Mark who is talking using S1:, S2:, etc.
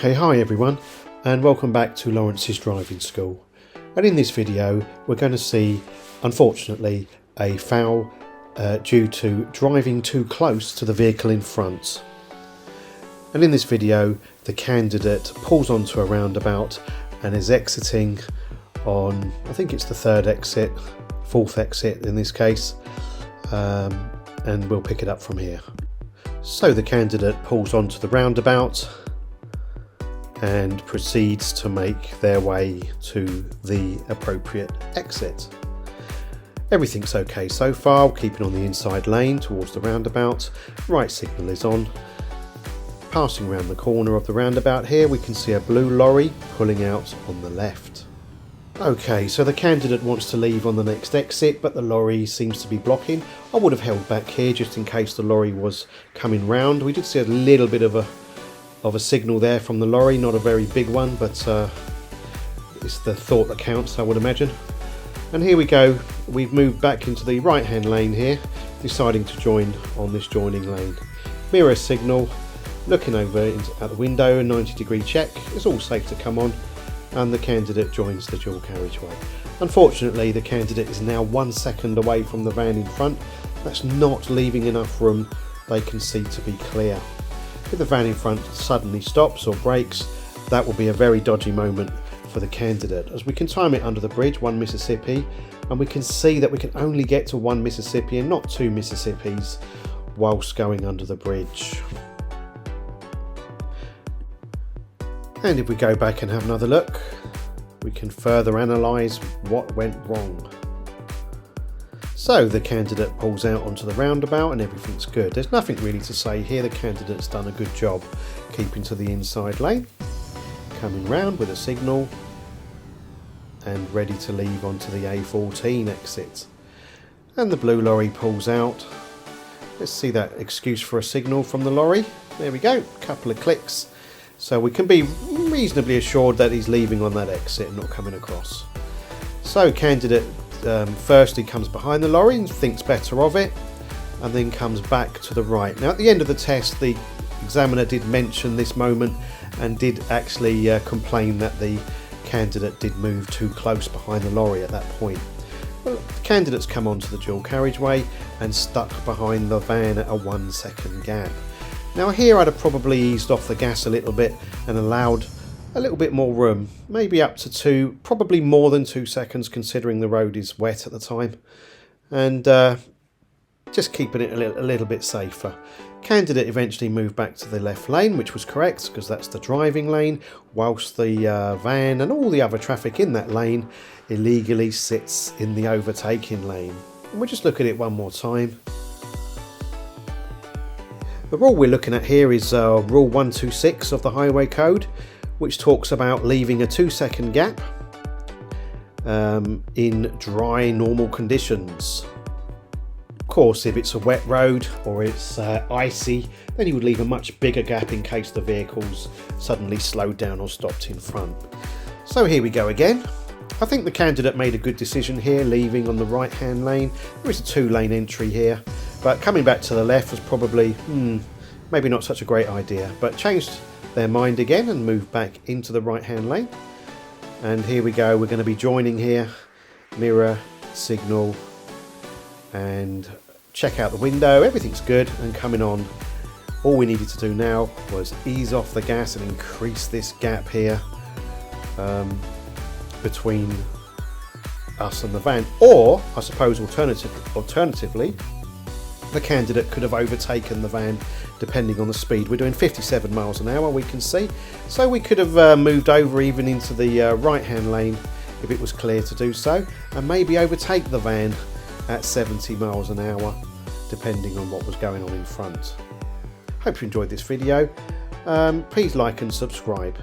S1: Okay, hi everyone, and welcome back to Lawrence's Driving School. And in this video we're going to see, unfortunately, a foul due to driving too close to the vehicle in front. And in this video the candidate pulls onto a roundabout and is exiting on, I think it's the fourth exit in this case, and we'll pick it up from here. So the candidate pulls onto the roundabout and proceeds to make their way to the appropriate exit. Everything's okay so far, keeping on the inside lane towards the roundabout. Right signal is on. Passing around the corner of the roundabout here, we can see a blue lorry pulling out on the left. Okay, so the candidate wants to leave on the next exit, but the lorry seems to be blocking. I would have held back here just in case the lorry was coming round. We did see a little bit of a signal there from the lorry, not a very big one, but it's the thought that counts, I would imagine. And here we go, we've moved back into the right hand lane here, deciding to join on this joining lane. Mirror signal, looking over at the window, a 90-degree check, it's all safe to come on, and the candidate joins the dual carriageway. Unfortunately, the candidate is now 1 second away from the van in front. That's not leaving enough room they can see to be clear. If the van in front suddenly stops or brakes, that will be a very dodgy moment for the candidate, as we can time it under the bridge, 1 Mississippi, and we can see that we can only get to 1 Mississippi and not 2 Mississippis whilst going under the bridge. And if we go back and have another look, we can further analyse what went wrong. So the candidate pulls out onto the roundabout and everything's good. There's nothing really to say here. The candidate's done a good job keeping to the inside lane, coming round with a signal and ready to leave onto the A14 exit. And the blue lorry pulls out. Let's see that excuse for a signal from the lorry. There we go, couple of clicks. So we can be reasonably assured that he's leaving on that exit and not coming across. So candidate firstly comes behind the lorry and thinks better of it, and then comes back to the right. Now at the end of the test, the examiner did mention this moment and did actually complain that the candidate did move too close behind the lorry at that point. Well, the candidate's come onto the dual carriageway and stuck behind the van at a 1 second gap. Now here I'd have probably eased off the gas a little bit and allowed a little bit more room, maybe up to 2, probably more than 2 seconds considering the road is wet at the time, and just keeping it a little bit safer. Candidate eventually moved back to the left lane, which was correct because that's the driving lane, whilst the van and all the other traffic in that lane illegally sits in the overtaking lane. And we'll just look at it one more time. The rule we're looking at here is Rule 126 of the Highway Code, which talks about leaving a 2 second gap in dry normal conditions. Of course, if it's a wet road or it's icy, then you would leave a much bigger gap in case the vehicle's suddenly slowed down or stopped in front. So here we go again. I think the candidate made a good decision here, leaving on the right hand lane. There is a 2-lane entry here, but coming back to the left was probably maybe not such a great idea, but changed their mind again and moved back into the right hand lane. And here we go, we're going to be joining here, mirror, signal, and check out the window. Everything's good and coming on. All we needed to do now was ease off the gas and increase this gap here between us and the van, or I suppose alternatively the candidate could have overtaken the van depending on the speed. We're doing 57 miles an hour, we can see, so we could have moved over even into the right hand lane if it was clear to do so, and maybe overtake the van at 70 miles an hour depending on what was going on in front. Hope you enjoyed this video. Please like and subscribe.